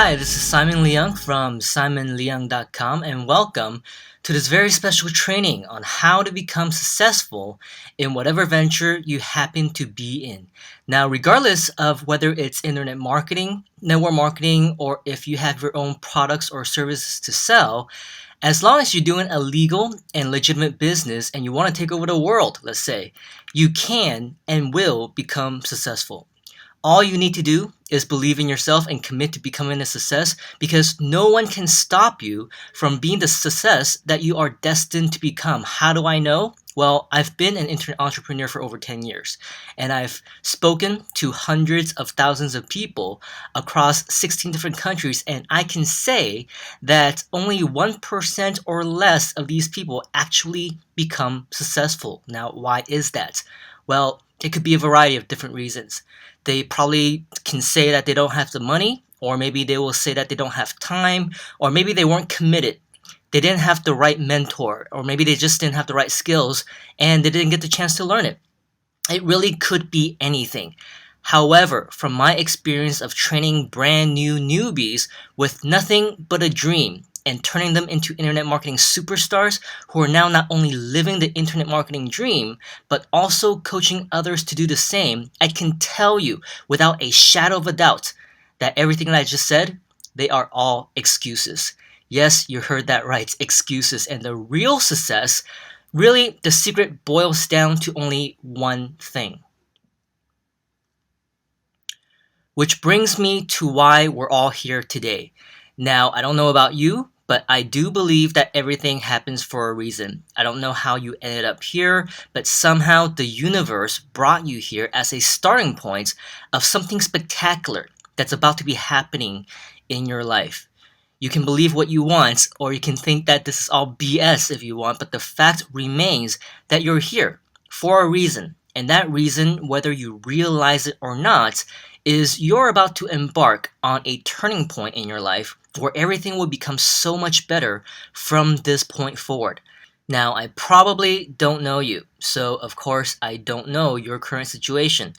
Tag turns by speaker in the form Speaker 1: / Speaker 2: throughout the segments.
Speaker 1: Hi, this is Simon Leung from simonleung.com and welcome to this very special training on how to become successful in whatever venture you happen to be in. Now, regardless of whether it's internet marketing, network marketing, or if you have your own products or services to sell, as long as you're doing a legal and legitimate business and you want to take over the world, let's say, you can and will become successful. All you need to do is believe in yourself and commit to becoming a success because no one can stop you from being the success that you are destined to become. How do I know? Well, I've been an internet entrepreneur for over 10 years and I've spoken to hundreds of thousands of people across 16 different countries, and I can say that only 1% or less of these people actually become successful. Now, why is that? Well, it could be a variety of different reasons. They probably can say that they don't have the money, or maybe they will say that they don't have time, or maybe they weren't committed. They didn't have the right mentor, or maybe they just didn't have the right skills and they didn't get the chance to learn it. It really could be anything. However, from my experience of training brand new newbies with nothing but a dream and turning them into internet marketing superstars who are now not only living the internet marketing dream, but also coaching others to do the same, I can tell you without a shadow of a doubt that everything that I just said, they are all excuses. Yes, you heard that right, excuses. And the real success, really, the secret boils down to only one thing. Which brings me to why we're all here today. Now, I don't know about you, but I do believe that everything happens for a reason. I don't know how you ended up here, but somehow the universe brought you here as a starting point of something spectacular that's about to be happening in your life. You can believe what you want, or you can think that this is all BS if you want, but the fact remains that you're here for a reason. And that reason, whether you realize it or not, is you're about to embark on a turning point in your life where everything will become so much better from this point forward. Now, I probably don't know you, so of course I don't know your current situation.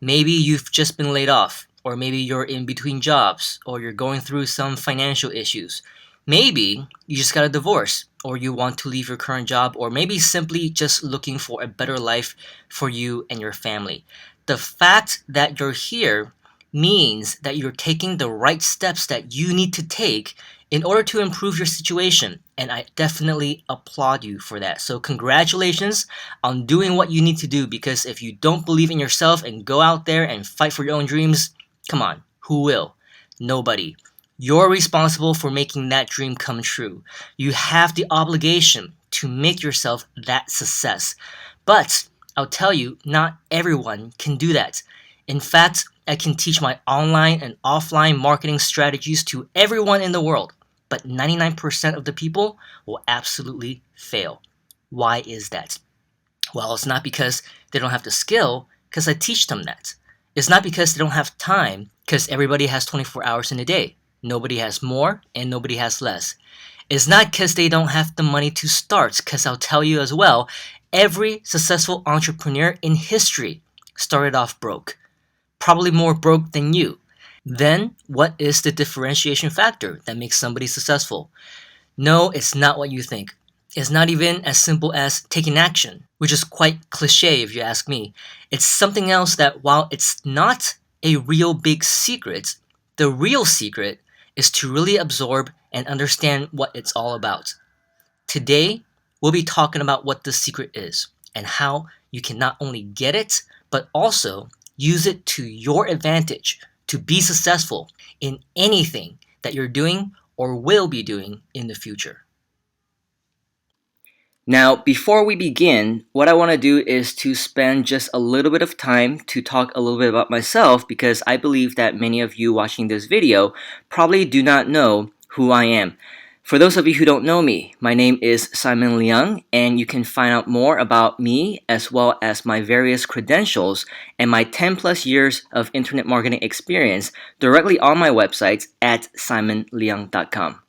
Speaker 1: Maybe you've just been laid off, or maybe you're in between jobs, or you're going through some financial issues. Maybe you just got a divorce, or you want to leave your current job, or maybe simply just looking for a better life for you and your family. The fact that you're here means that you're taking the right steps that you need to take in order to improve your situation, and I definitely applaud you for that. So congratulations on doing what you need to do, because if you don't believe in yourself and go out there and fight for your own dreams, come on, who will? Nobody. You're responsible for making that dream come true. You have the obligation to make yourself that success. But I'll tell you, not everyone can do that. In fact, I can teach my online and offline marketing strategies to everyone in the world, but 99% of the people will absolutely fail. Why is that? Well, it's not because they don't have the skill, because I teach them that. It's not because they don't have time, because everybody has 24 hours in a day. Nobody has more and nobody has less. It's not because they don't have the money to start, because I'll tell you as well, every successful entrepreneur in history started off broke. Probably more broke than you. Then, what is the differentiation factor that makes somebody successful? No, it's not what you think. It's not even as simple as taking action, which is quite cliche if you ask me. It's something else that, while it's not a real big secret, the real secret is to really absorb and understand what it's all about. Today, we'll be talking about what the secret is and how you can not only get it, but also use it to your advantage to be successful in anything that you're doing or will be doing in the future. Now, before we begin, what I want to do is to spend just a little bit of time to talk a little bit about myself, because I believe that many of you watching this video probably do not know who I am. For those of you who don't know me, my name is Simon Leung, and you can find out more about me as well as my various credentials and my 10 plus years of internet marketing experience directly on my website at simonleung.com.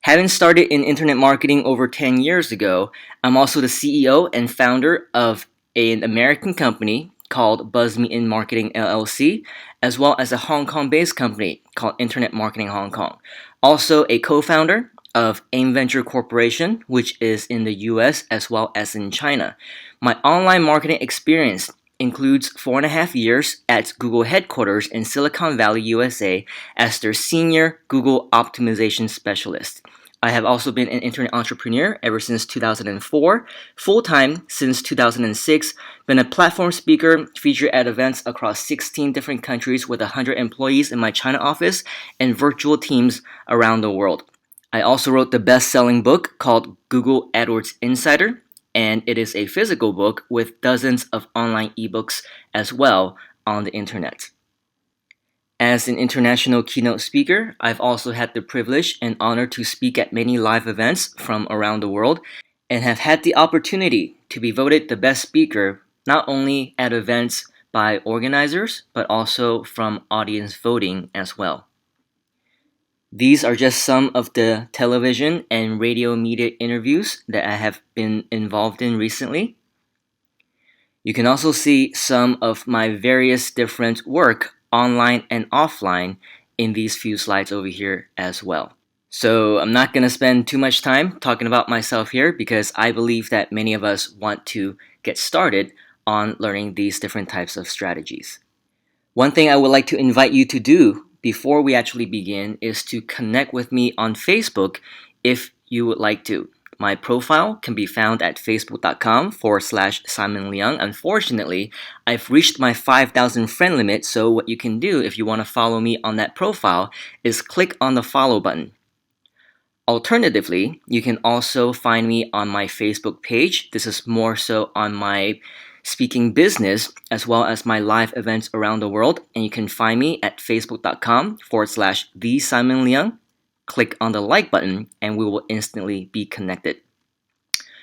Speaker 1: Having started in internet marketing over 10 years ago, I'm also the CEO and founder of an American company called Buzz Me In Marketing LLC, as well as a Hong Kong-based company called Internet Marketing Hong Kong. Also a co-founder of AIM Venture Corporation, which is in the US as well as in China. My online marketing experience includes 4.5 years at Google headquarters in Silicon Valley, USA as their senior Google optimization specialist. I have also been an internet entrepreneur ever since 2004, full-time since 2006, been a platform speaker featured at events across 16 different countries with 100 employees in my China office and virtual teams around the world. I also wrote the best-selling book called Google AdWords Insider, and it is a physical book with dozens of online ebooks as well on the internet. As an international keynote speaker, I've also had the privilege and honor to speak at many live events from around the world and have had the opportunity to be voted the best speaker not only at events by organizers but also from audience voting as well. These are just some of the television and radio media interviews that I have been involved in recently. You can also see some of my various different work online and offline in these few slides over here as well. So I'm not going to spend too much time talking about myself here because I believe that many of us want to get started on learning these different types of strategies. One thing I would like to invite you to do before we actually begin is to connect with me on Facebook if you would like to. My profile can be found at facebook.com/Simon Leung. Unfortunately, I've reached my 5,000 friend limit, so what you can do if you want to follow me on that profile is click on the follow button. Alternatively, you can also find me on my Facebook page. This is more so on my speaking business as well as my live events around the world, and you can find me at facebook.com/the Simon Leung. Click on the like button and we will instantly be connected.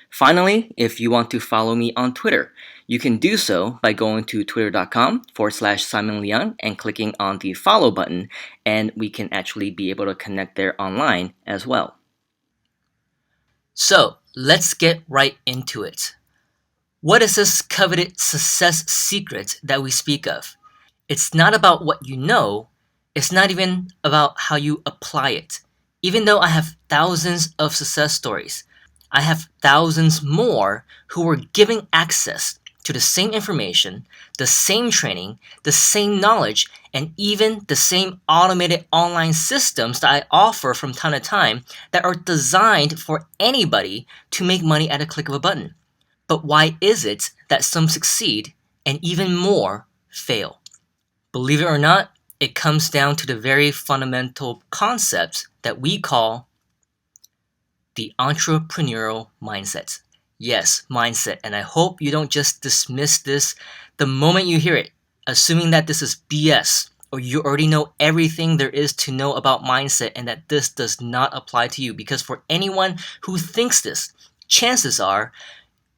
Speaker 1: Finally, if you want to follow me on Twitter, you can do so by going to twitter.com/Simon Leung and clicking on the follow button, and we can actually be able to connect there online as well. So let's get right into it. What is this coveted success secret that we speak of? It's not about what you know, it's not even about how you apply it. Even though I have thousands of success stories, I have thousands more who were given access to the same information, the same training, the same knowledge, and even the same automated online systems that I offer from time to time that are designed for anybody to make money at a click of a button. But why is it that some succeed and even more fail? Believe it or not, it comes down to the very fundamental concepts that we call the entrepreneurial mindset. Yes, mindset. And I hope you don't just dismiss this the moment you hear it, assuming that this is BS or you already know everything there is to know about mindset and that this does not apply to you. Because for anyone who thinks this, chances are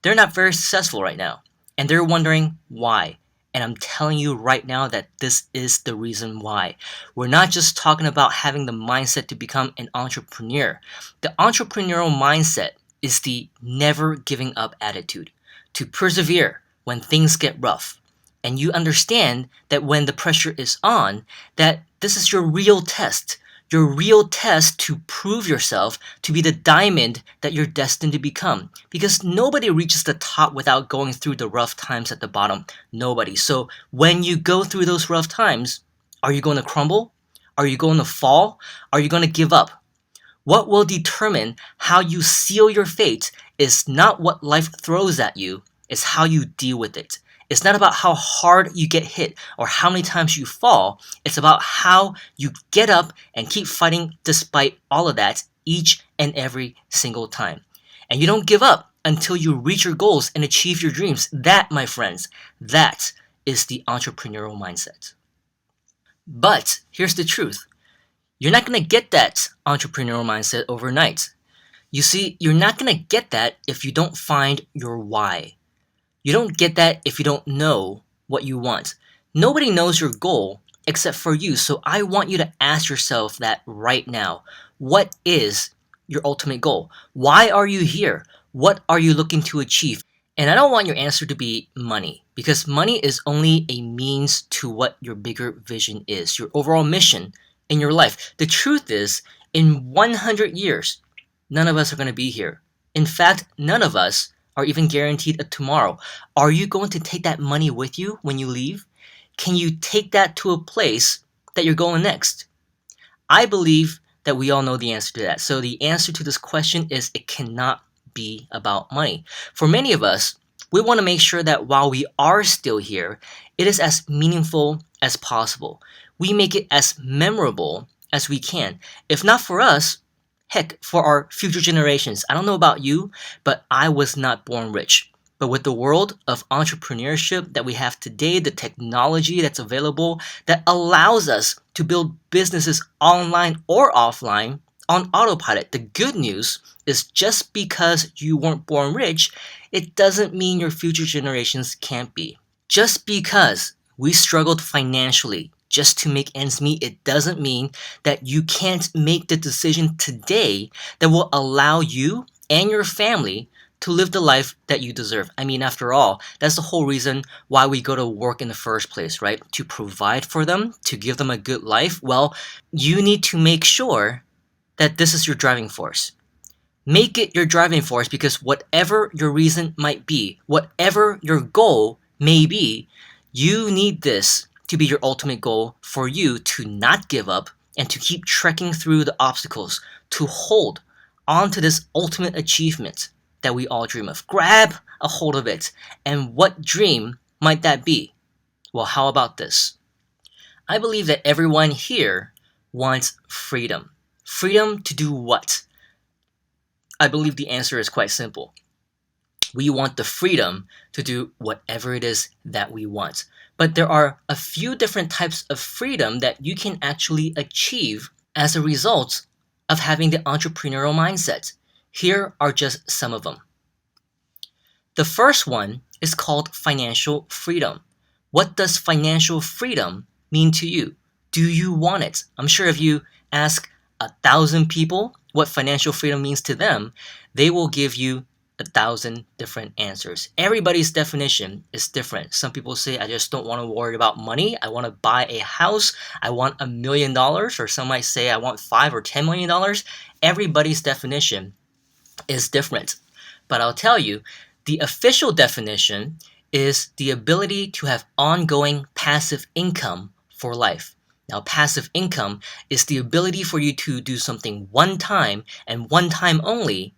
Speaker 1: they're not very successful right now. And they're wondering why. And I'm telling you right now that this is the reason why. We're not just talking about having the mindset to become an entrepreneur. The entrepreneurial mindset is the never giving up attitude, to persevere when things get rough. And you understand that when the pressure is on, that this is your real test to prove yourself to be the diamond that you're destined to become. Because nobody reaches the top without going through the rough times at the bottom. Nobody. So when you go through those rough times, are you going to crumble? Are you going to fall? Are you going to give up? What will determine how you seal your fate is not what life throws at you, it's how you deal with it. It's not about how hard you get hit or how many times you fall. It's about how you get up and keep fighting despite all of that each and every single time. And you don't give up until you reach your goals and achieve your dreams. That, my friends, that is the entrepreneurial mindset. But here's the truth. You're not going to get that entrepreneurial mindset overnight. You see, you're not going to get that if you don't find your why. You don't get that if you don't know what you want. Nobody knows your goal except for you, so I want you to ask yourself that right now. What is your ultimate goal? Why are you here? What are you looking to achieve? And I don't want your answer to be money, because money is only a means to what your bigger vision is, your overall mission in your life. The truth is, in 100 years, none of us are going to be here. In fact, none of us are even guaranteed a tomorrow. Are you going to take that money with you when you leave? Can you take that to a place that you're going next? I believe that we all know the answer to that. So the answer to this question is it cannot be about money. For many of us, we want to make sure that while we are still here, it is as meaningful as possible. We make it as memorable as we can. If not for us, heck, for our future generations. I don't know about you, but I was not born rich. But with the world of entrepreneurship that we have today, the technology that's available that allows us to build businesses online or offline on autopilot, the good news is just because you weren't born rich, it doesn't mean your future generations can't be. Just because we struggled financially just to make ends meet, it doesn't mean that you can't make the decision today that will allow you and your family to live the life that you deserve. I mean, after all, that's the whole reason why we go to work in the first place, right? To provide for them, to give them a good life. Well, you need to make sure that this is your driving force. Make it your driving force, because whatever your reason might be, whatever your goal may be, you need this to be your ultimate goal for you to not give up and to keep trekking through the obstacles, to hold on to this ultimate achievement that we all dream of. Grab a hold of it. And what dream might that be? Well, how about this? I believe that everyone here wants freedom. Freedom to do what? I believe the answer is quite simple. We want the freedom to do whatever it is that we want. But there are a few different types of freedom that you can actually achieve as a result of having the entrepreneurial mindset. Here are just some of them. The first one is called financial freedom. What does financial freedom mean to you? Do you want it? I'm sure if you ask 1,000 people what financial freedom means to them, they will give you 1,000 different answers. Everybody's definition is different. Some people say, I just don't want to worry about money. I want to buy a house. I want $1 million. Or some might say, I want $5 or $10 million. Everybody's definition is different. But I'll tell you, the official definition is the ability to have ongoing passive income for life. Now, passive income is the ability for you to do something one time and one time only,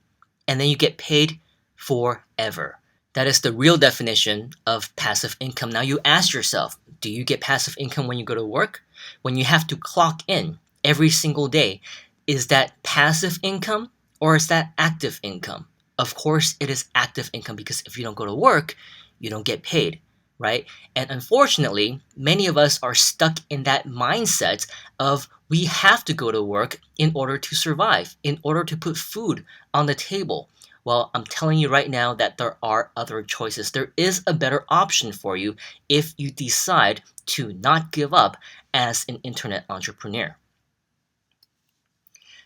Speaker 1: and then you get paid forever. That is the real definition of passive income. Now, you ask yourself, do you get passive income when you go to work? When you have to clock in every single day, is that passive income or is that active income? Of course, it is active income, because if you don't go to work, you don't get paid, right? And unfortunately, many of us are stuck in that mindset of we have to go to work in order to survive, in order to put food on the table. Well, I'm telling you right now that there are other choices. There is a better option for you if you decide to not give up as an internet entrepreneur.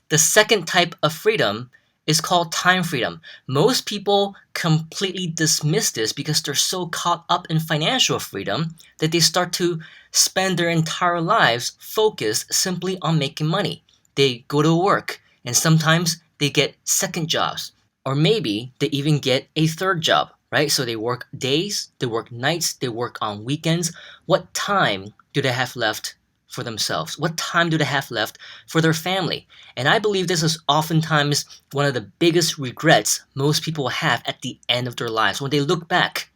Speaker 1: The second type of freedom is called time freedom. Most people completely dismiss this because they're so caught up in financial freedom that they start to spend their entire lives focused simply on making money. They go to work, and sometimes they get second jobs, or maybe they even get a third job, right? So they work days, they work nights, they work on weekends. What time do they have left for themselves? What time do they have left for their family? And I believe this is oftentimes one of the biggest regrets most people have at the end of their lives. When they look back,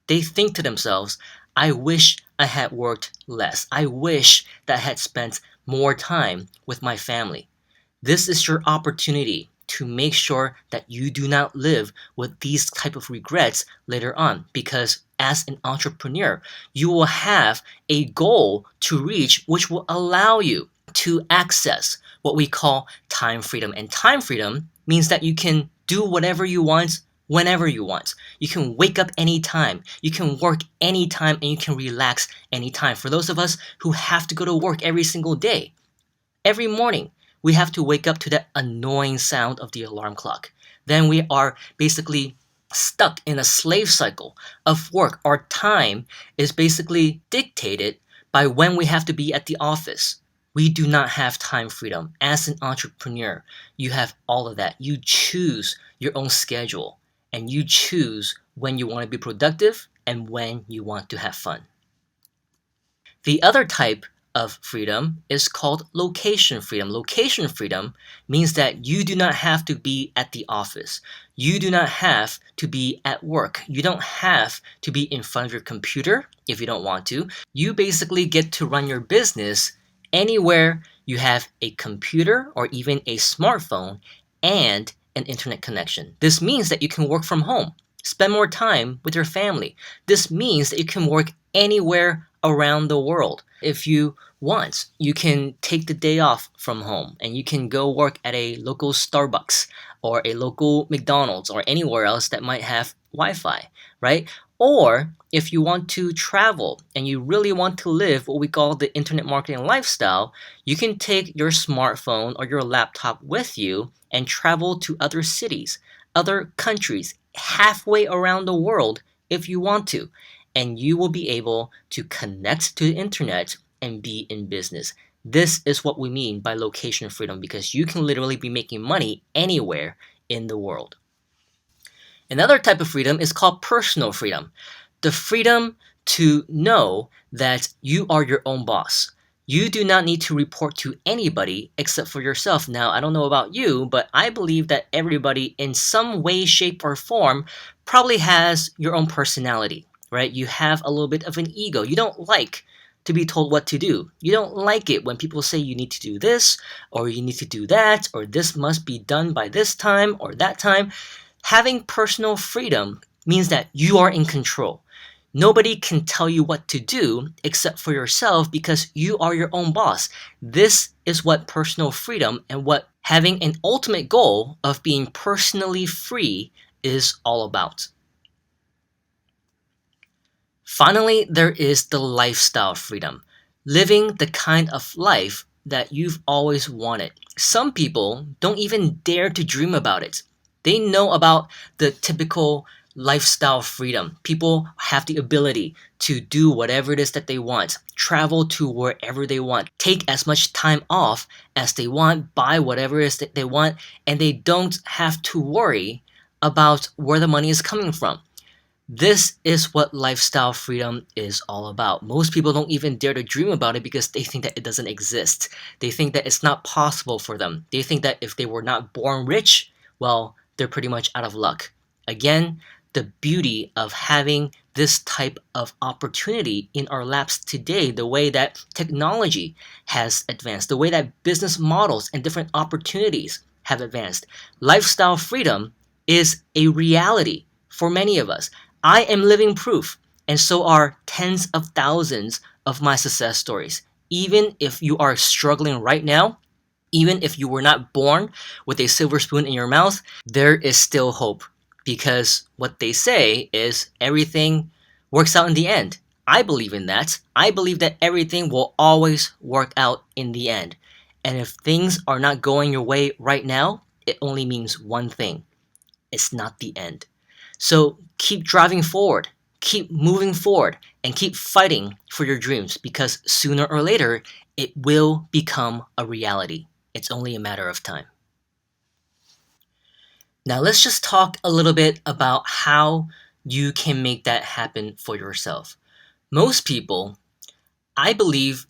Speaker 1: they think to themselves, I wish I had worked less. I wish that I had spent more time with my family. This is your opportunity to make sure that you do not live with these type of regrets later on, because as an entrepreneur, you will have a goal to reach which will allow you to access what we call time freedom. And time freedom means that you can do whatever you want whenever you want. You can wake up anytime, you can work anytime, and you can relax anytime. For those of us who have to go to work every single day, every morning, we have to wake up to that annoying sound of the alarm clock. Then we are basically stuck in a slave cycle of work. Our time is basically dictated by when we have to be at the office. We do not have time freedom. As an entrepreneur, you have all of that. You choose your own schedule and you choose when you want to be productive and when you want to have fun. The other type of freedom is called location freedom. Location freedom means that you do not have to be at the office. You do not have to be at work. You don't have to be in front of your computer if you don't want to. You basically get to run your business anywhere you have a computer or even a smartphone and an internet connection. This means that you can work from home, spend more time with your family. This means that you can work anywhere around the world. If you want, you can take the day off from home and you can go work at a local Starbucks or a local McDonald's or anywhere else that might have Wi-Fi, right? Or if you want to travel and you really want to live what we call the internet marketing lifestyle, you can take your smartphone or your laptop with you and travel to other cities, other countries, halfway around the world if you want to. And you will be able to connect to the internet and be in business. This is what we mean by location freedom because you can literally be making money anywhere in the world. Another type of freedom is called personal freedom. The freedom to know that you are your own boss. You do not need to report to anybody except for yourself. Now, I don't know about you, but I believe that everybody in some way, shape, or form probably has your own personality, right? You have a little bit of an ego. You don't like to be told what to do. You don't like it when people say you need to do this, or you need to do that, or this must be done by this time or that time. Having personal freedom means that you are in control. Nobody can tell you what to do except for yourself because you are your own boss. This is what personal freedom and what having an ultimate goal of being personally free is all about. Finally, there is the lifestyle freedom, living the kind of life that you've always wanted. Some people don't even dare to dream about it. They know about the typical lifestyle freedom. People have the ability to do whatever it is that they want, travel to wherever they want, take as much time off as they want, buy whatever it is that they want, and they don't have to worry about where the money is coming from. This is what lifestyle freedom is all about. Most people don't even dare to dream about it because they think that it doesn't exist. They think that it's not possible for them. They think that if they were not born rich, well, they're pretty much out of luck. Again, the beauty of having this type of opportunity in our laps today, the way that technology has advanced, the way that business models and different opportunities have advanced. Lifestyle freedom is a reality for many of us. I am living proof, and so are tens of thousands of my success stories. Even if you are struggling right now, even if you were not born with a silver spoon in your mouth, there is still hope. Because what they say is everything works out in the end. I believe in that. I believe that everything will always work out in the end. And if things are not going your way right now, it only means one thing. It's not the end. So keep driving forward, keep moving forward, and keep fighting for your dreams because sooner or later, it will become a reality. It's only a matter of time. Now let's just talk a little bit about how you can make that happen for yourself. Most people, I believe,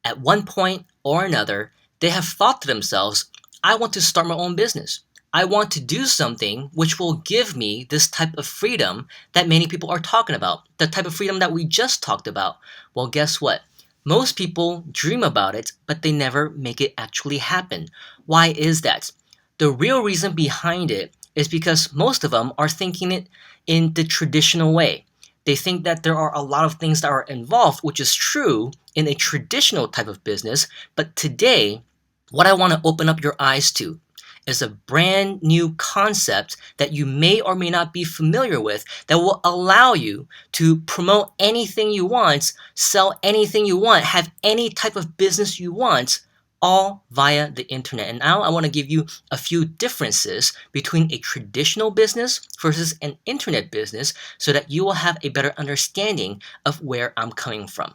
Speaker 1: at one point or another, they have thought to themselves, I want to start my own business. I want to do something which will give me this type of freedom that many people are talking about, the type of freedom that we just talked about. Well, guess what? Most people dream about it, but they never make it actually happen. Why is that? The real reason behind it is because most of them are thinking it in the traditional way. They think that there are a lot of things that are involved, which is true in a traditional type of business. But today, what I want to open up your eyes to is a brand new concept that you may or may not be familiar with that will allow you to promote anything you want, sell anything you want, have any type of business you want, all via the internet. And now I want to give you a few differences between a traditional business versus an internet business so that you will have a better understanding of where I'm coming from.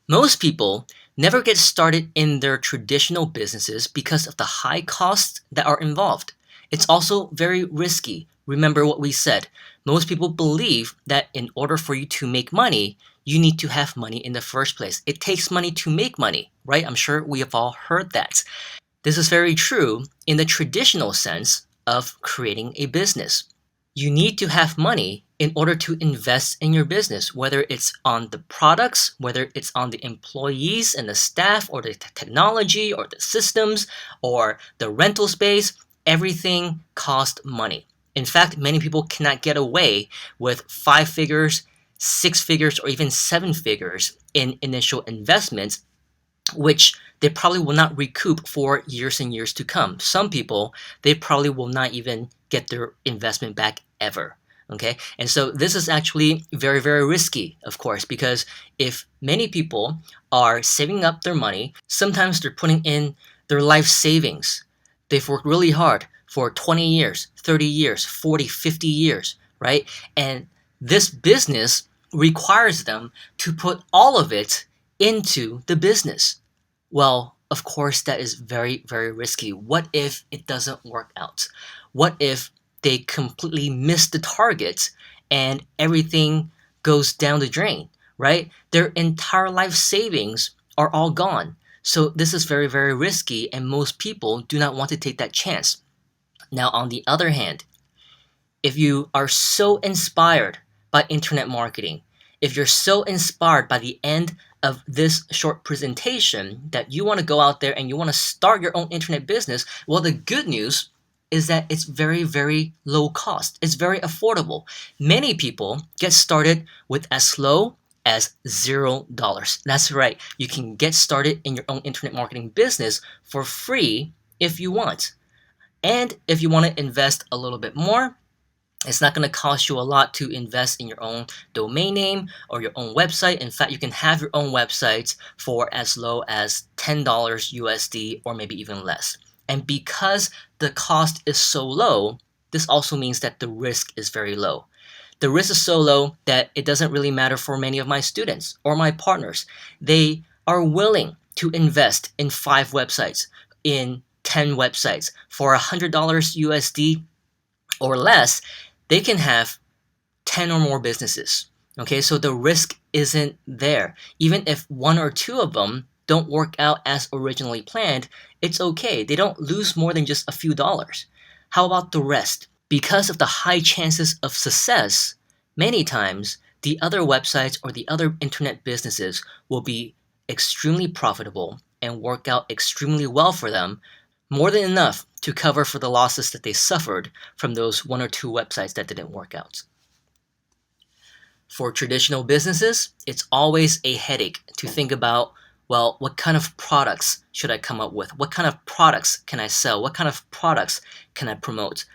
Speaker 1: Most people never get started in their traditional businesses because of the high costs that are involved. It's also very risky. Remember what we said. Most people believe that in order for you to make money, you need to have money in the first place. It takes money to make money, right? I'm sure we have all heard that. This is very true in the traditional sense of creating a business. You need to have money in order to invest in your business, whether it's on the products, whether it's on the employees and the staff, or the technology, or the systems, or the rental space. Everything costs money. In fact, many people cannot get away with 5 figures, 6 figures, or even 7 figures in initial investments, which they probably will not recoup for years and years to come. Some people, they probably will not even get their investment back ever. Okay, and so this is actually very, very risky, of course, because if many people are saving up their money, sometimes they're putting in their life savings. They've worked really hard for 20 years, 30 years, 40, 50 years, right? And this business requires them to put all of it into the business. Well, of course, that is very, very risky. What if it doesn't work out? What if they completely miss the target and everything goes down the drain, right? Their entire life savings are all gone. So this is very, very risky, and most people do not want to take that chance. Now, on the other hand, if you are so inspired by internet marketing, if you're so inspired by the end of this short presentation that you want to go out there and you want to start your own internet business, well, the good news is that it's very, very low cost. It's very affordable. Many people get started with as low as $0. That's right. You can get started in your own internet marketing business for free if you want. And if you want to invest a little bit more, it's not going to cost you a lot to invest in your own domain name or your own website. In fact, you can have your own websites for as low as $10 USD or maybe even less. And because the cost is so low, this also means that the risk is very low. The risk is so low that it doesn't really matter for many of my students or my partners. They are willing to invest in 5 websites, in 10 websites for $100 USD or less. They can have 10 or more businesses. Okay, so the risk isn't there. Even if 1 or 2 of them don't work out as originally planned, it's okay. They don't lose more than just a few dollars. How about the rest? Because of the high chances of success, many times the other websites or the other internet businesses will be extremely profitable and work out extremely well for them, more than enough to cover for the losses that they suffered from those 1 or 2 websites that didn't work out. For traditional businesses, it's always a headache to think about, well, what kind of products should I come up with? What kind of products can I sell? What kind of products can I promote?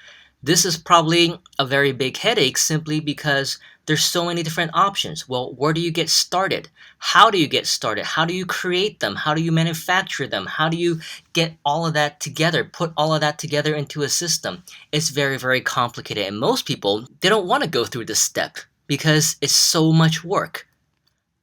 Speaker 1: This is probably a very big headache simply because there's so many different options. Well, where do you get started? How do you get started? How do you create them? How do you manufacture them? How do you get all of that together, put all of that together into a system? It's very, very complicated. And most people, they don't want to go through this step because it's so much work.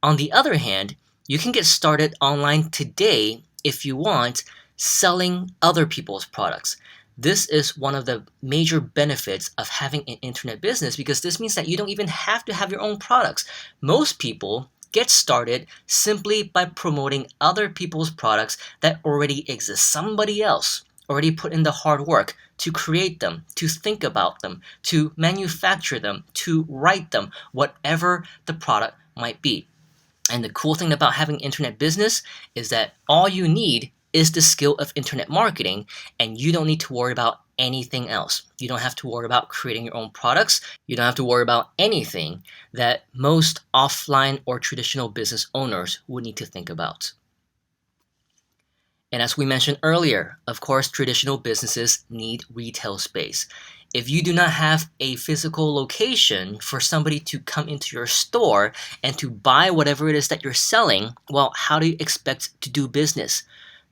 Speaker 1: On the other hand, you can get started online today if you want, selling other people's products. This is one of the major benefits of having an internet business because this means that you don't even have to have your own products. Most people get started simply by promoting other people's products that already exist. Somebody else already put in the hard work to create them, to think about them, to manufacture them, to write them, whatever the product might be. And the cool thing about having an internet business is that all you need is the skill of internet marketing, and you don't need to worry about anything else. You don't have to worry about creating your own products. You don't have to worry about anything that most offline or traditional business owners would need to think about. And as we mentioned earlier, of course, traditional businesses need retail space. If you do not have a physical location for somebody to come into your store and to buy whatever it is that you're selling, well, how do you expect to do business?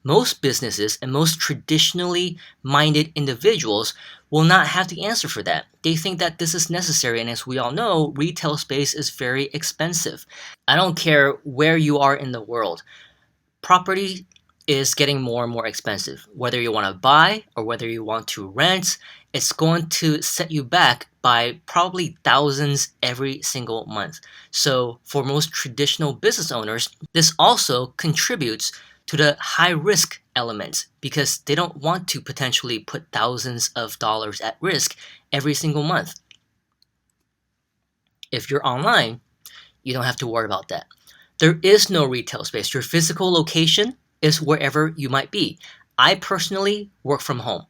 Speaker 1: Most businesses and most traditionally minded individuals will not have the answer for that. They think that this is necessary, and as we all know, retail space is very expensive. I don't care where you are in the world, property is getting more and more expensive. Whether you want to buy or whether you want to rent, it's going to set you back by probably thousands every single month. So, for most traditional business owners, this also contributes to the high risk element because they don't want to potentially put thousands of dollars at risk every single month. If you're online, you don't have to worry about that. There is no retail space. Your physical location is wherever you might be. I personally work from home.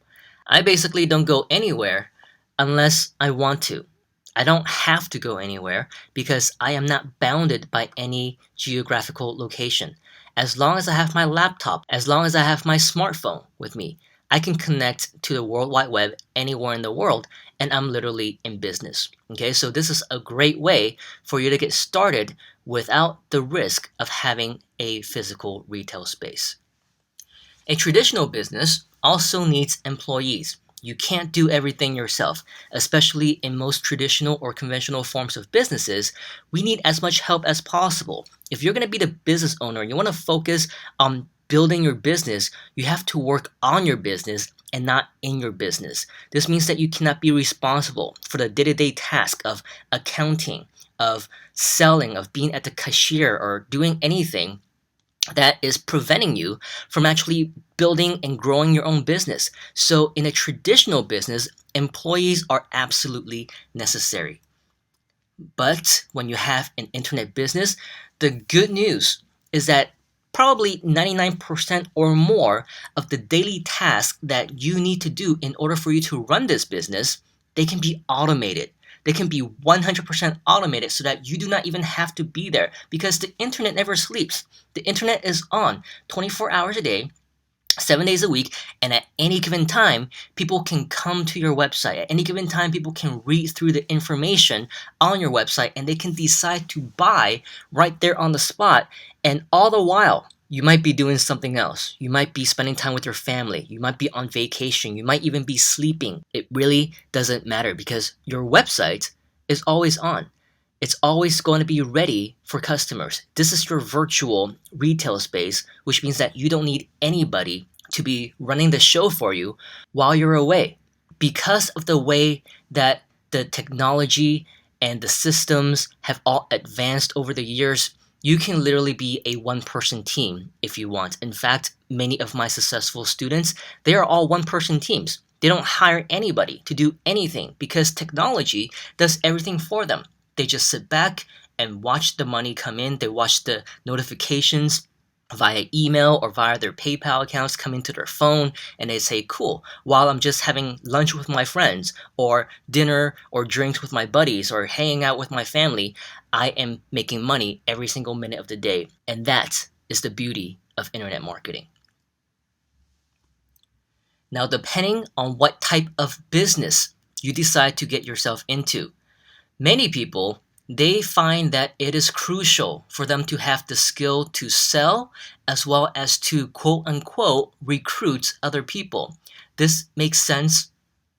Speaker 1: I basically don't go anywhere unless I want to. I don't have to go anywhere because I am not bounded by any geographical location. As long as I have my laptop, as long as I have my smartphone with me, I can connect to the World Wide Web anywhere in the world, and I'm literally in business. Okay, so this is a great way for you to get started without the risk of having a physical retail space. A traditional business also needs employees. You can't do everything yourself, especially in most traditional or conventional forms of businesses. We need as much help as possible. If you're going to be the business owner and you want to focus on building your business, you have to work on your business and not in your business. This means that you cannot be responsible for the day-to-day task of accounting, of selling, of being at the cashier, or doing anything that is preventing you from actually building and growing your own business. So, in a traditional business, employees are absolutely necessary. But when you have an internet business, the good news is that probably 99% or more of the daily tasks that you need to do in order for you to run this business, they can be automated. They can be 100% automated so that you do not even have to be there because the internet never sleeps. The internet is on 24 hours a day, 7 days a week, and at any given time, people can come to your website. At any given time, people can read through the information on your website and they can decide to buy right there on the spot. And all the while, you might be doing something else. You might be spending time with your family. You might be on vacation. You might even be sleeping. It really doesn't matter because your website is always on. It's always going to be ready for customers. This is your virtual retail space, which means that you don't need anybody to be running the show for you while you're away. Because of the way that the technology and the systems have all advanced over the years, you can literally be a one-person team if you want. In fact, many of my successful students, they are all one-person teams. They don't hire anybody to do anything because technology does everything for them. They just sit back and watch the money come in. They watch the notifications via email or via their PayPal accounts come into their phone, and they say, cool, while I'm just having lunch with my friends or dinner or drinks with my buddies or hanging out with my family, I am making money every single minute of the day. And that is the beauty of internet marketing. Now, depending on what type of business you decide to get yourself into, many people, they find that it is crucial for them to have the skill to sell as well as to quote unquote recruit other people. This makes sense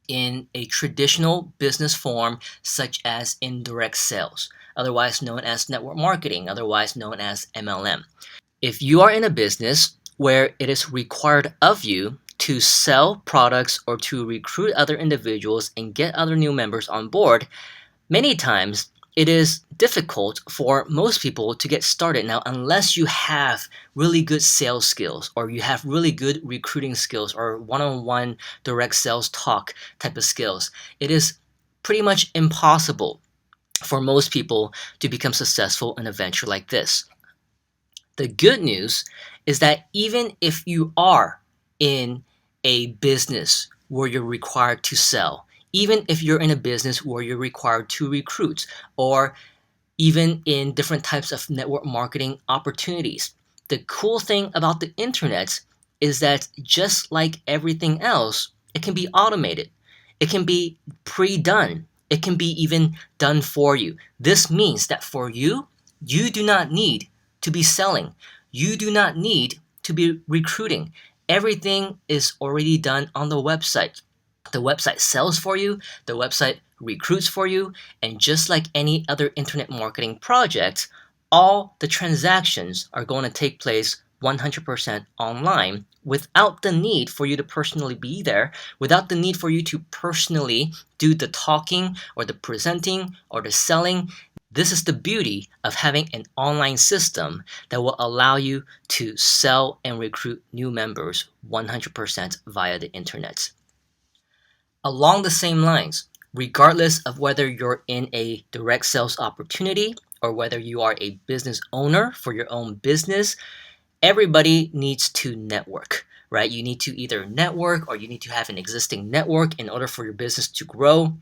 Speaker 1: in a traditional business form such as indirect sales, otherwise known as network marketing, otherwise known as MLM. If you are in a business where it is required of you to sell products or to recruit other individuals and get other new members on board, many times it is difficult for most people to get started. Now, unless you have really good sales skills or you have really good recruiting skills or one-on-one direct sales talk type of skills, it is pretty much impossible for most people to become successful in a venture like this. The good news is that even if you are in a business where you're required to sell, even if you're in a business where you're required to recruit, or even in different types of network marketing opportunities, the cool thing about the internet is that just like everything else, it can be automated. It can be pre-done. It can be even done for you. This means that for you, you do not need to be selling. You do not need to be recruiting. Everything is already done on the website. The website sells for you, the website recruits for you, and just like any other internet marketing project, all the transactions are going to take place 100% online without the need for you to personally be there, without the need for you to personally do the talking or the presenting or the selling. This is the beauty of having an online system that will allow you to sell and recruit new members 100% via the internet. Along the same lines, regardless of whether you're in a direct sales opportunity or whether you are a business owner for your own business, everybody needs to network, right? You need to either network or you need to have an existing network in order for your business to grow.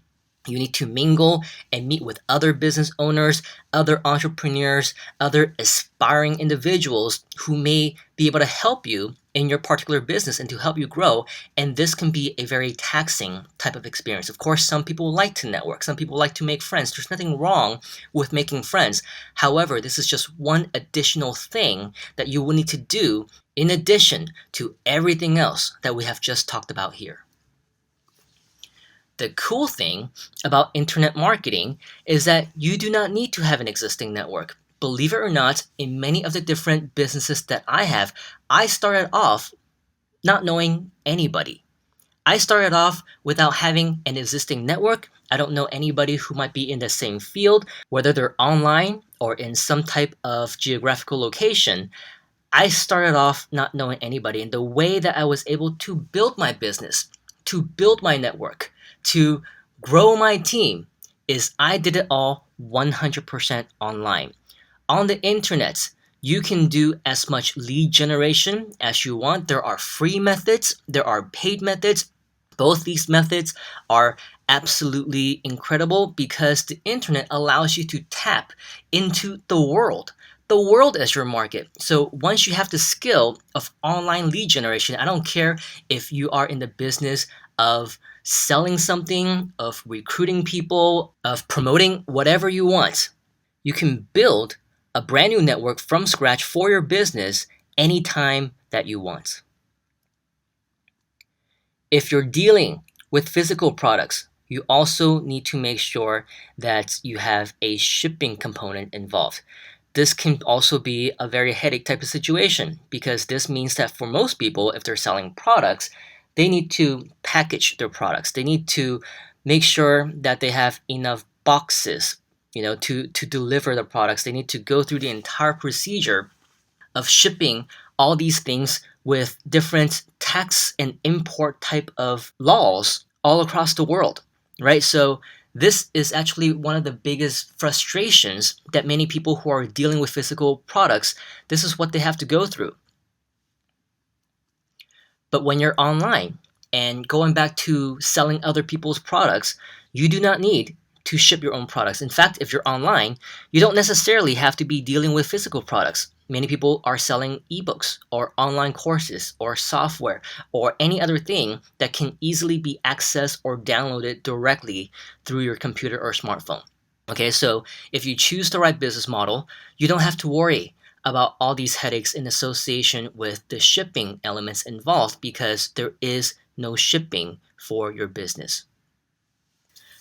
Speaker 1: You need to mingle and meet with other business owners, other entrepreneurs, other aspiring individuals who may be able to help you in your particular business and to help you grow. And this can be a very taxing type of experience. Of course, some people like to network, some people like to make friends. There's nothing wrong with making friends. However, this is just one additional thing that you will need to do in addition to everything else that we have just talked about here. The cool thing about internet marketing is that you do not need to have an existing network. Believe it or not, in many of the different businesses that I have, I started off not knowing anybody. I started off without having an existing network. I don't know anybody who might be in the same field, whether they're online or in some type of geographical location. I started off not knowing anybody, and the way that I was able to build my business, to build my network, to grow my team is I did it all 100% online. On the internet, you can do as much lead generation as you want. There are free methods, there are paid methods. Both these methods are absolutely incredible because the internet allows you to tap into the world. The world is your market. So once you have the skill of online lead generation, I don't care if you are in the business of selling something, of recruiting people, of promoting whatever you want. You can build a brand new network from scratch for your business anytime that you want. If you're dealing with physical products, you also need to make sure that you have a shipping component involved. This can also be a very headache type of situation because this means that for most people, if they're selling products, they need to package their products. They need to make sure that they have enough boxes, to deliver the products. They need to go through the entire procedure of shipping all these things with different tax and import type of laws all across the world, right? So this is actually one of the biggest frustrations that many people who are dealing with physical products, this is what they have to go through. But when you're online and going back to selling other people's products, you do not need to ship your own products. In fact, if you're online, you don't necessarily have to be dealing with physical products. Many people are selling ebooks or online courses or software or any other thing that can easily be accessed or downloaded directly through your computer or smartphone. Okay, so if you choose the right business model, you don't have to worry about all these headaches in association with the shipping elements involved because there is no shipping for your business.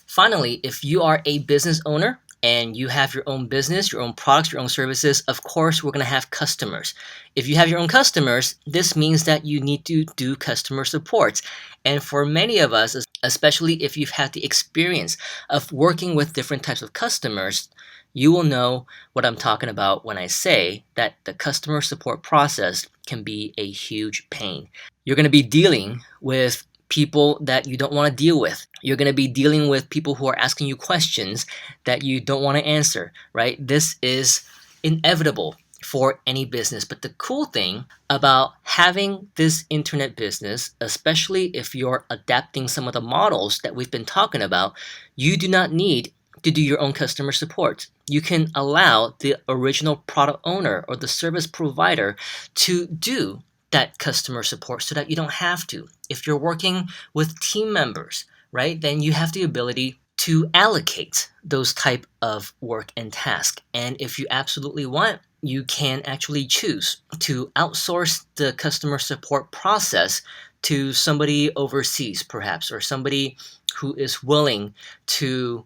Speaker 1: Finally, if you are a business owner and you have your own business, your own products, your own services, of course, we're going to have customers. If you have your own customers, this means that you need to do customer support. And for many of us, especially if you've had the experience of working with different types of customers, you will know what I'm talking about when I say that the customer support process can be a huge pain. You're going to be dealing with people that you don't want to deal with. You're going to be dealing with people who are asking you questions that you don't want to answer, right? This is inevitable for any business. But the cool thing about having this internet business, especially if you're adapting some of the models that we've been talking about, you do not need to do your own customer support. You can allow the original product owner or the service provider to do that customer support so that you don't have to. If you're working with team members, right? Then you have the ability to allocate those type of work and task. And if you absolutely want, you can actually choose to outsource the customer support process to somebody overseas, perhaps, or somebody who is willing to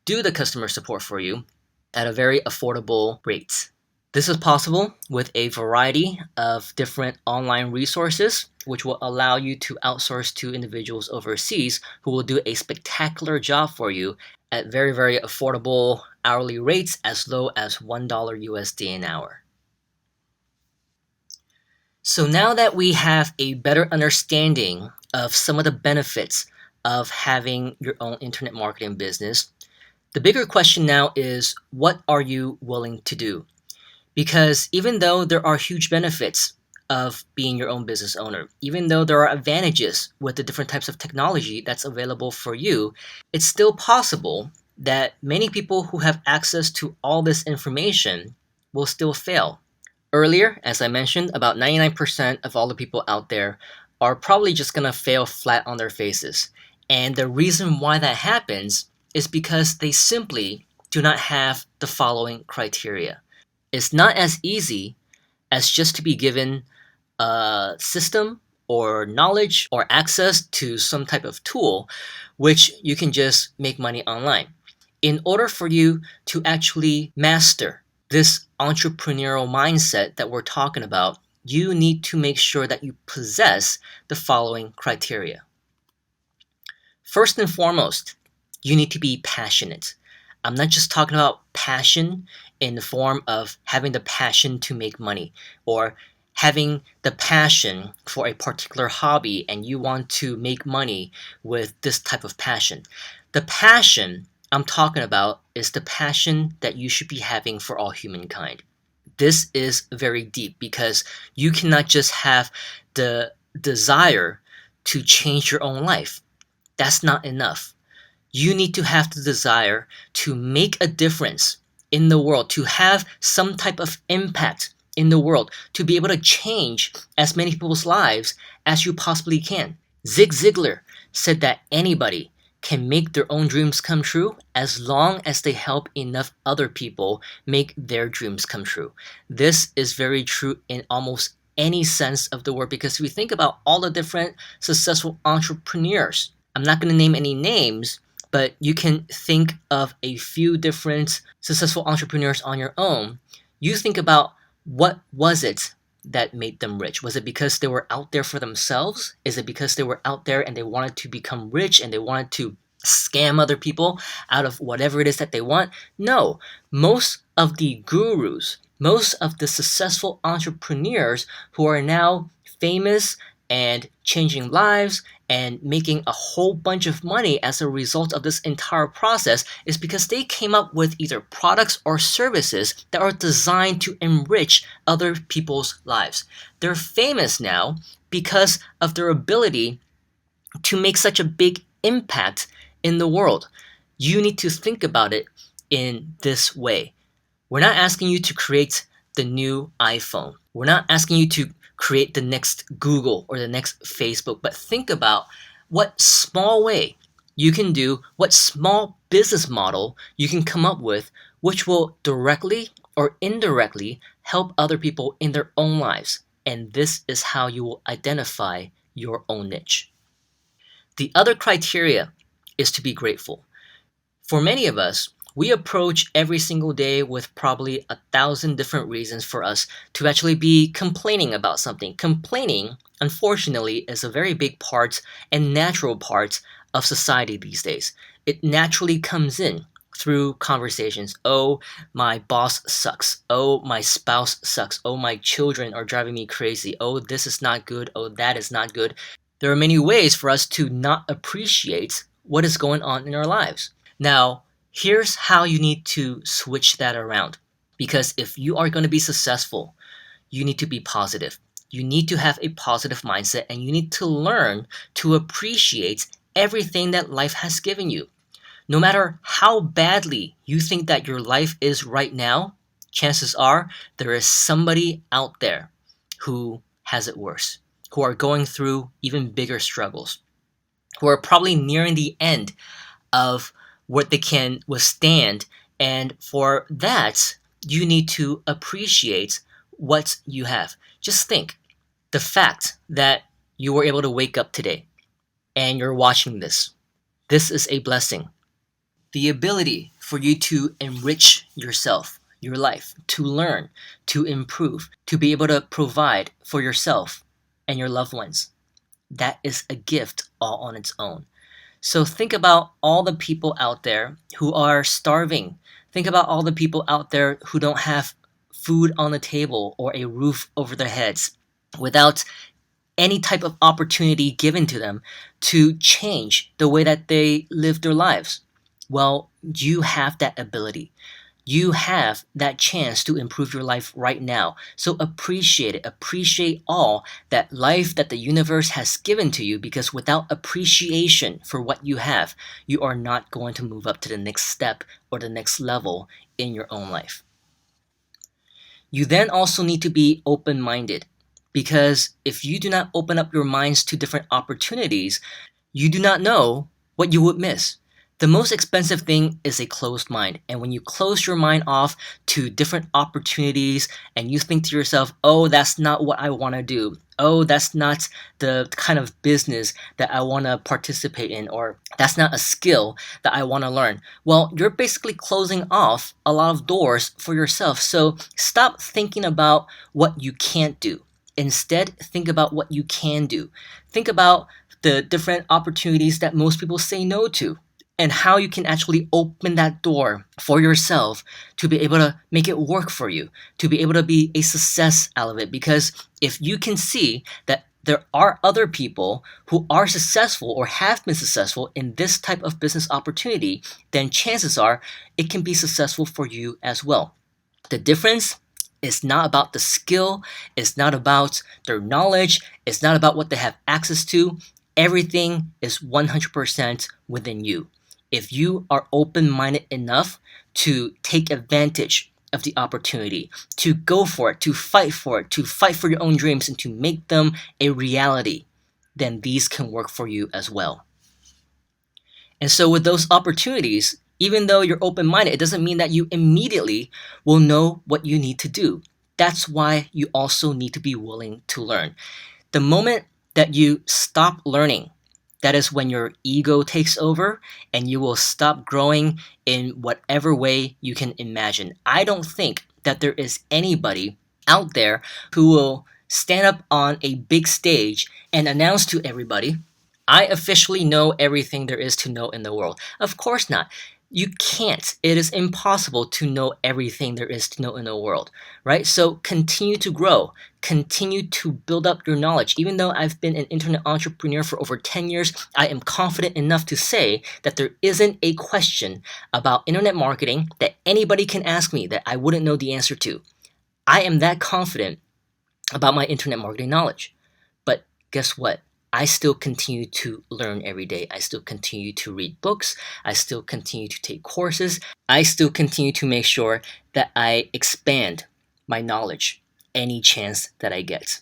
Speaker 1: do the customer support for you at a very affordable rate. This is possible with a variety of different online resources, which will allow you to outsource to individuals overseas who will do a spectacular job for you at very, very affordable hourly rates as low as $1 USD an hour. So now that we have a better understanding of some of the benefits of having your own internet marketing business, the bigger question now is, what are you willing to do? Because even though there are huge benefits of being your own business owner, even though there are advantages with the different types of technology that's available for you, it's still possible that many people who have access to all this information will still fail. Earlier, as I mentioned, about 99% of all the people out there are probably just going to fail flat on their faces. And the reason why that happens is because they simply do not have the following criteria. It's not as easy as just to be given a system or knowledge or access to some type of tool which you can just make money online. In order for you to actually master this entrepreneurial mindset that we're talking about, you need to make sure that you possess the following criteria. First and foremost, you need to be passionate. I'm not just talking about passion in the form of having the passion to make money or having the passion for a particular hobby and you want to make money with this type of passion. The passion I'm talking about is the passion that you should be having for all humankind. This is very deep because you cannot just have the desire to change your own life. That's not enough. You need to have the desire to make a difference in the world, to have some type of impact in the world, to be able to change as many people's lives as you possibly can. Zig Ziglar said that anybody can make their own dreams come true as long as they help enough other people make their dreams come true. This is very true in almost any sense of the word because if we think about all the different successful entrepreneurs, I'm not going to name any names, but you can think of a few different successful entrepreneurs on your own. You think about what was it that made them rich? Was it because they were out there for themselves? Is it because they were out there and they wanted to become rich and they wanted to scam other people out of whatever it is that they want? No. Most of the gurus, most of the successful entrepreneurs who are now famous and changing lives and making a whole bunch of money as a result of this entire process is because they came up with either products or services that are designed to enrich other people's lives. They're famous now because of their ability to make such a big impact in the world. You need to think about it in this way. We're not asking you to create the new iPhone. We're not asking you to create the next Google or the next Facebook, but think about what small way you can do, what small business model you can come up with, which will directly or indirectly help other people in their own lives. And this is how you will identify your own niche. The other criteria is to be grateful. For many of us, we approach every single day with probably 1,000 different reasons for us to actually be complaining about something. Complaining, unfortunately, is a very big part and natural part of society these days. It naturally comes in through conversations. Oh, my boss sucks. Oh, my spouse sucks. Oh, my children are driving me crazy. Oh, this is not good. Oh, that is not good. There are many ways for us to not appreciate what is going on in our lives. Now, here's how you need to switch that around. Because if you are going to be successful, you need to be positive. You need to have a positive mindset and you need to learn to appreciate everything that life has given you. No matter how badly you think that your life is right now, chances are there is somebody out there who has it worse, who are going through even bigger struggles. who are probably nearing the end of what they can withstand. And for that, you need to appreciate what you have. Just think the fact that you were able to wake up today and you're watching this. This is a blessing. The ability for you to enrich yourself, your life, to learn, to improve, to be able to provide for yourself and your loved ones. That is a gift all on its own. So think about all the people out there who are starving. Think about all the people out there who don't have food on the table or a roof over their heads without any type of opportunity given to them to change the way that they live their lives. Well, you have that ability. You have that chance to improve your life right now. So appreciate it. Appreciate all that life that the universe has given to you, because without appreciation for what you have, you are not going to move up to the next step or the next level in your own life. You then also need to be open minded, because if you do not open up your minds to different opportunities, you do not know what you would miss. The most expensive thing is a closed mind. And when you close your mind off to different opportunities and you think to yourself, oh, that's not what I want to do. Oh, that's not the kind of business that I want to participate in, or that's not a skill that I want to learn. Well, you're basically closing off a lot of doors for yourself. So stop thinking about what you can't do. Instead, think about what you can do. Think about the different opportunities that most people say no to, and how you can actually open that door for yourself to be able to make it work for you, to be able to be a success out of it. Because if you can see that there are other people who are successful or have been successful in this type of business opportunity, then chances are it can be successful for you as well. The difference is not about the skill, it's not about their knowledge, it's not about what they have access to. Everything is 100% within you. If you are open minded enough to take advantage of the opportunity, to go for it, to fight for it, to fight for your own dreams, and to make them a reality, then these can work for you as well. And so, with those opportunities, even though you're open minded, it doesn't mean that you immediately will know what you need to do. That's why you also need to be willing to learn. The moment that you stop learning, that is when your ego takes over and you will stop growing in whatever way you can imagine. I don't think that there is anybody out there who will stand up on a big stage and announce to everybody, I officially know everything there is to know in the world. Of course not. You can't. It is impossible to know everything there is to know in the world, right? So continue to grow, continue to build up your knowledge. Even though I've been an internet entrepreneur for over 10 years, I am confident enough to say that there isn't a question about internet marketing that anybody can ask me that I wouldn't know the answer to. I am that confident about my internet marketing knowledge. But guess what? I still continue to learn every day. I still continue to read books. I still continue to take courses. I still continue to make sure that I expand my knowledge any chance that I get.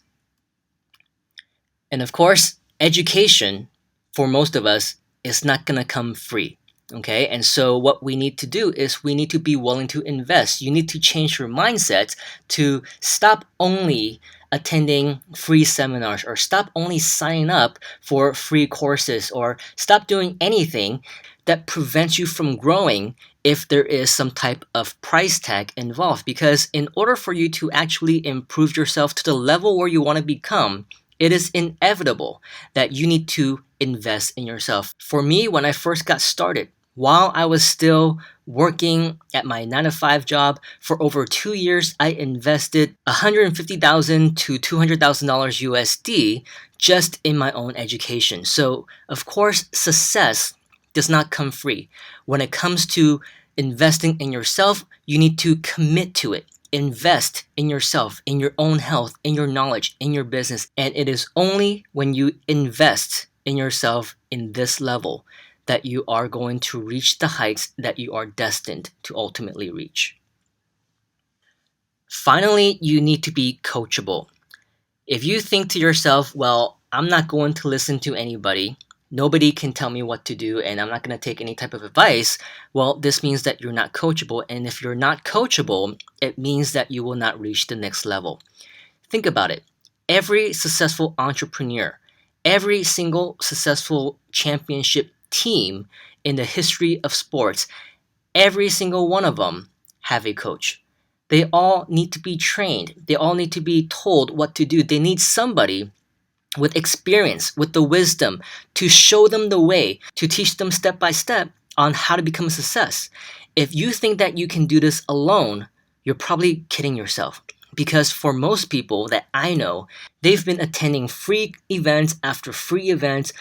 Speaker 1: And of course, education for most of us is not going to come free. Okay, and so what we need to do is we need to be willing to invest. You need to change your mindset to stop only attending free seminars, or stop only signing up for free courses, or stop doing anything that prevents you from growing if there is some type of price tag involved. Because in order for you to actually improve yourself to the level where you want to become, it is inevitable that you need to invest in yourself. For me, when I first got started, while I was still working at my 9-to-5 job for over 2 years, I invested $150,000 to $200,000 USD just in my own education. So, of course, success does not come free. When it comes to investing in yourself, you need to commit to it. Invest in yourself, in your own health, in your knowledge, in your business. And it is only when you invest in yourself in this level that you are going to reach the heights that you are destined to ultimately reach. Finally, you need to be coachable. If you think to yourself, well, I'm not going to listen to anybody, nobody can tell me what to do and I'm not going to take any type of advice, well, this means that you're not coachable. And if you're not coachable, it means that you will not reach the next level. Think about it. Every successful entrepreneur, every single successful championship team in the history of sports, every single one of them have a coach. They all need to be trained. They all need to be told what to do. They need somebody with experience, with the wisdom to show them the way, to teach them step by step on how to become a success. If you think that you can do this alone, you're probably kidding yourself. Because for most people that I know, they've been attending free events after free events,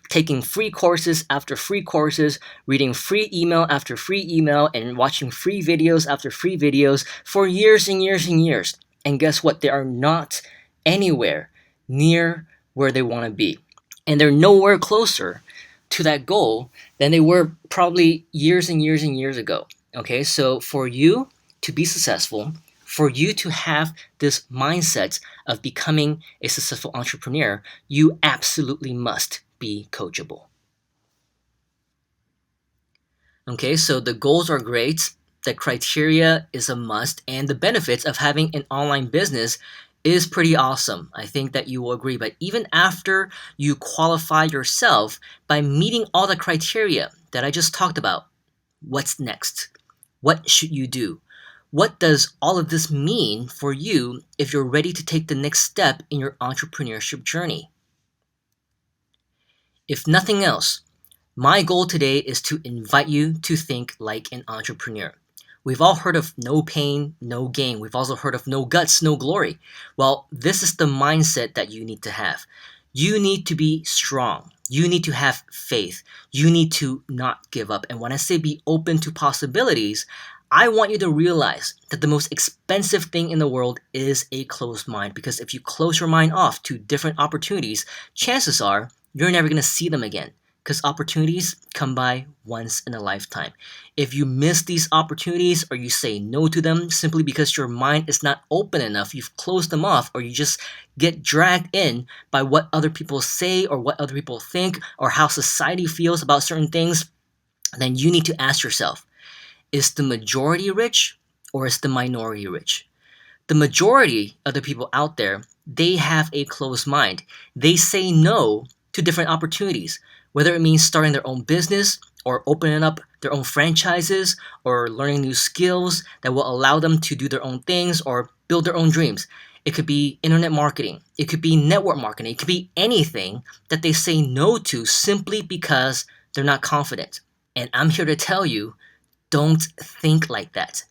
Speaker 1: taking free courses after free courses, reading free email after free email, and watching free videos after free videos for years and years and years. And guess what? They are not anywhere near where they want to be. And they're nowhere closer to that goal than they were probably years and years and years ago. Okay, so for you to be successful, for you to have this mindset of becoming a successful entrepreneur, you absolutely must be coachable. Okay, so the goals are great, the criteria is a must, and the benefits of having an online business is pretty awesome. I think that you will agree. But even after you qualify yourself by meeting all the criteria that I just talked about, what's next? What should you do? What does all of this mean for you if you're ready to take the next step in your entrepreneurship journey? If nothing else, my goal today is to invite you to think like an entrepreneur. We've all heard of no pain, no gain. We've also heard of no guts, no glory. Well, this is the mindset that you need to have. You need to be strong. You need to have faith. You need to not give up. And when I say be open to possibilities, I want you to realize that the most expensive thing in the world is a closed mind. Because if you close your mind off to different opportunities, chances are you're never going to see them again. Because opportunities come by once in a lifetime. If you miss these opportunities or you say no to them simply because your mind is not open enough, you've closed them off, or you just get dragged in by what other people say or what other people think or how society feels about certain things, then you need to ask yourself, is the majority rich or is the minority rich? The majority of the people out there, they have a closed mind. They say no to different opportunities, whether it means starting their own business or opening up their own franchises or learning new skills that will allow them to do their own things or build their own dreams. It could be internet marketing. It could be network marketing. It could be anything that they say no to simply because they're not confident. And I'm here to tell you, don't think like that.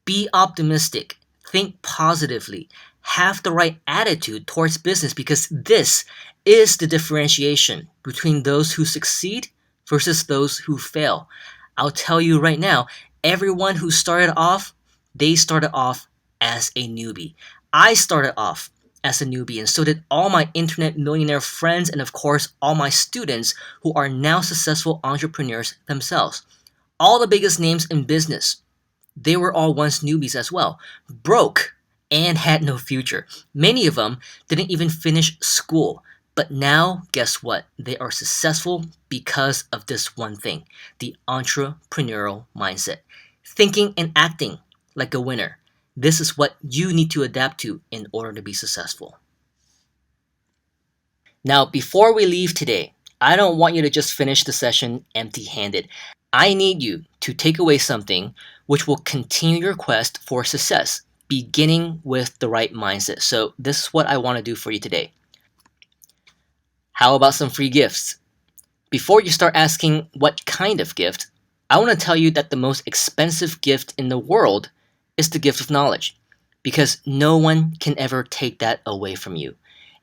Speaker 1: Be optimistic. Think positively. Have the right attitude towards business because this is the differentiation between those who succeed versus those who fail. I'll tell you right now, everyone who started off, they started off as a newbie. I started off as a newbie, and so did all my internet millionaire friends, and of course, all my students who are now successful entrepreneurs themselves. All the biggest names in business, they were all once newbies as well, broke and had no future. Many of them didn't even finish school. But now, guess what? They are successful because of this one thing, the entrepreneurial mindset. Thinking and acting like a winner. This is what you need to adapt to in order to be successful. Now, before we leave today, I don't want you to just finish the session empty-handed. I need you to take away something which will continue your quest for success, beginning with the right mindset. So this is what I want to do for you today. How about some free gifts? Before you start asking what kind of gift, I want to tell you that the most expensive gift in the world is the gift of knowledge, because no one can ever take that away from you,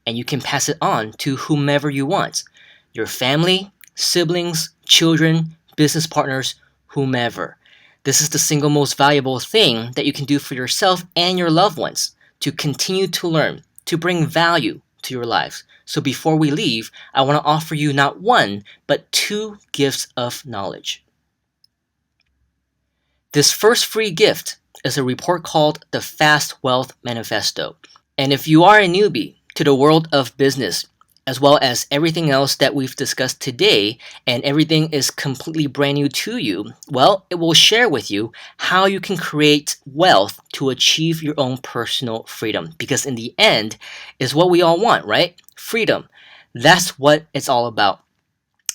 Speaker 1: and you can pass it on to whomever you want, your family, siblings, children, business partners, whomever. This is the single most valuable thing that you can do for yourself and your loved ones, to continue to learn, to bring value to your lives. So before we leave, I want to offer you not one, but two gifts of knowledge. This first free gift is a report called the Fast Wealth Manifesto. And if you are a newbie to the world of business, as well as everything else that we've discussed today, and everything is completely brand new to you, well, it will share with you how you can create wealth to achieve your own personal freedom. Because in the end, is what we all want, right? Freedom. That's what it's all about.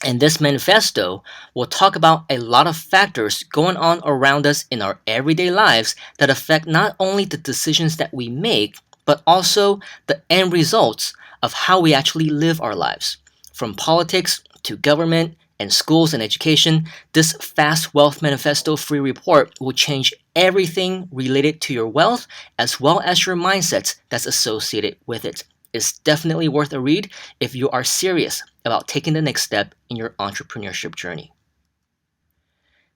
Speaker 1: And this manifesto will talk about a lot of factors going on around us in our everyday lives that affect not only the decisions that we make, but also the end results of how we actually live our lives. From politics to government and schools and education, this Fast Wealth Manifesto free report will change everything related to your wealth as well as your mindsets that's associated with it. It's definitely worth a read if you are serious about taking the next step in your entrepreneurship journey.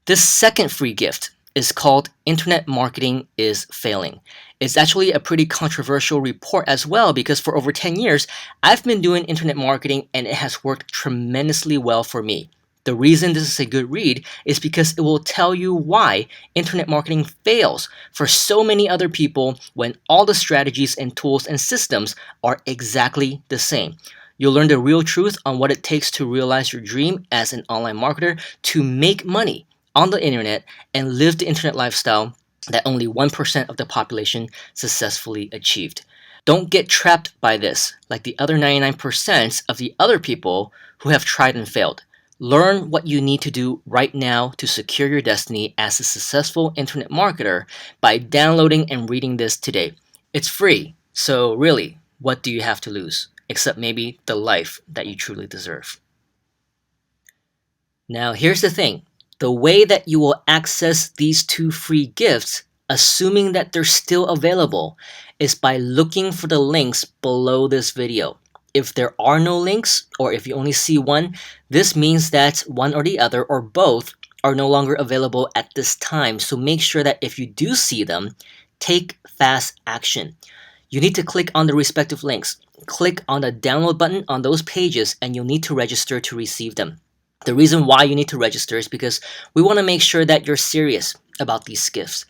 Speaker 1: This second free gift is called Internet Marketing is Failing. It's actually a pretty controversial report as well because for over 10 years, I've been doing internet marketing and it has worked tremendously well for me. The reason this is a good read is because it will tell you why internet marketing fails for so many other people when all the strategies and tools and systems are exactly the same. You'll learn the real truth on what it takes to realize your dream as an online marketer to make money on the internet and live the internet lifestyle that only 1% of the population successfully achieved. Don't get trapped by this like the other 99% of the other people who have tried and failed. Learn what you need to do right now to secure your destiny as a successful internet marketer by downloading and reading this today. It's free, so really, what do you have to lose? Except maybe the life that you truly deserve. Now, here's the thing. The way that you will access these two free gifts, assuming that they're still available, is by looking for the links below this video. If there are no links, or if you only see one, this means that one or the other, or both, are no longer available at this time. So make sure that if you do see them, take fast action. You need to click on the respective links. Click on the download button on those pages and you'll need to register to receive them. The reason why you need to register is because we want to make sure that you're serious about these gifts.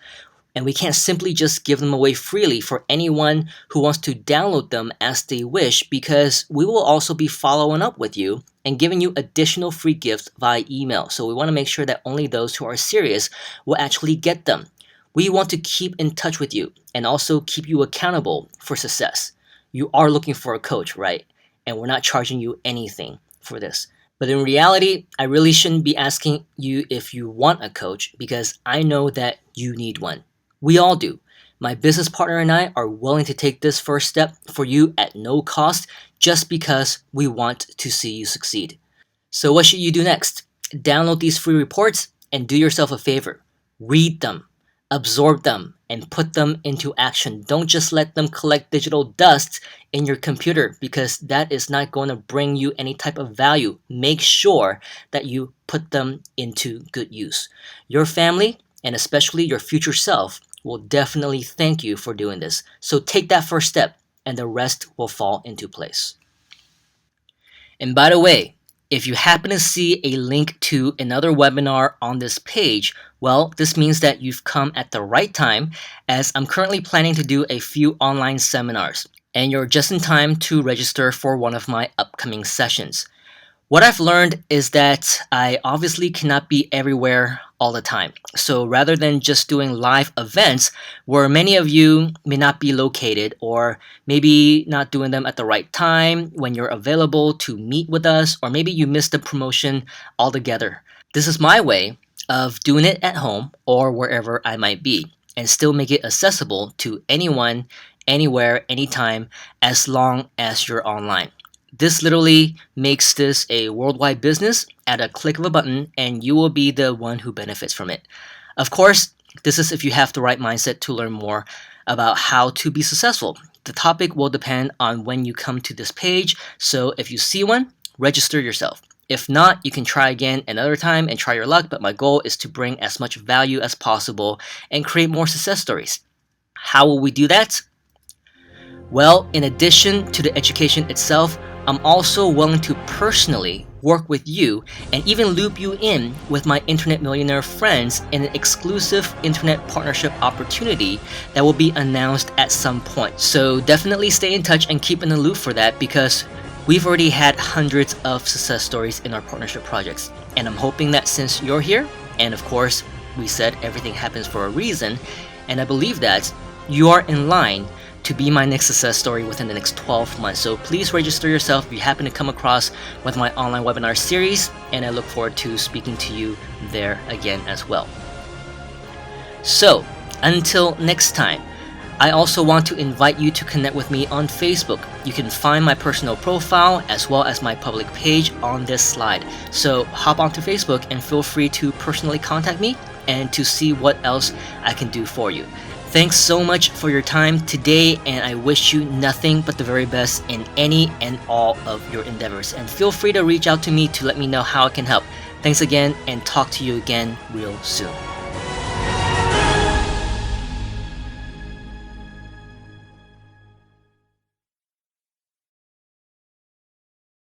Speaker 1: And we can't simply just give them away freely for anyone who wants to download them as they wish, because we will also be following up with you and giving you additional free gifts via email. So we want to make sure that only those who are serious will actually get them. We want to keep in touch with you and also keep you accountable for success. You are looking for a coach, right? And we're not charging you anything for this. But in reality, I really shouldn't be asking you if you want a coach because I know that you need one. We all do. My business partner and I are willing to take this first step for you at no cost just because we want to see you succeed. So what should you do next? Download these free reports and do yourself a favor. Read them, absorb them, and put them into action. Don't just let them collect digital dust in your computer because that is not going to bring you any type of value. Make sure that you put them into good use. Your family, and especially your future self, will definitely thank you for doing this. So take that first step and the rest will fall into place. And by the way, if you happen to see a link to another webinar on this page, well, this means that you've come at the right time as I'm currently planning to do a few online seminars and you're just in time to register for one of my upcoming sessions. What I've learned is that I obviously cannot be everywhere all the time. So rather than just doing live events where many of you may not be located or maybe not doing them at the right time when you're available to meet with us, or maybe you missed the promotion altogether. This is my way of doing it at home or wherever I might be and still make it accessible to anyone, anywhere, anytime, as long as you're online. This literally makes this a worldwide business at a click of a button, and you will be the one who benefits from it. Of course, this is if you have the right mindset to learn more about how to be successful. The topic will depend on when you come to this page, so if you see one, register yourself. If not, you can try again another time and try your luck, but my goal is to bring as much value as possible and create more success stories. How will we do that? Well, in addition to the education itself, I'm also willing to personally work with you and even loop you in with my internet millionaire friends in an exclusive internet partnership opportunity that will be announced at some point. So definitely stay in touch and keep in the loop for that, because We've already had hundreds of success stories in our partnership projects, and I'm hoping that since you're here, and of course, we said everything happens for a reason, and I believe that you are in line to be my next success story within the next 12 months. So please register yourself if you happen to come across with my online webinar series, and I look forward to speaking to you there again as well. So until next time, I also want to invite you to connect with me on Facebook. You can find my personal profile as well as my public page on this slide. So hop onto Facebook and feel free to personally contact me and to see what else I can do for you. Thanks so much for your time today, and I wish you nothing but the very best in any and all of your endeavors. And feel free to reach out to me to let me know how I can help. Thanks again, and talk to you again real soon.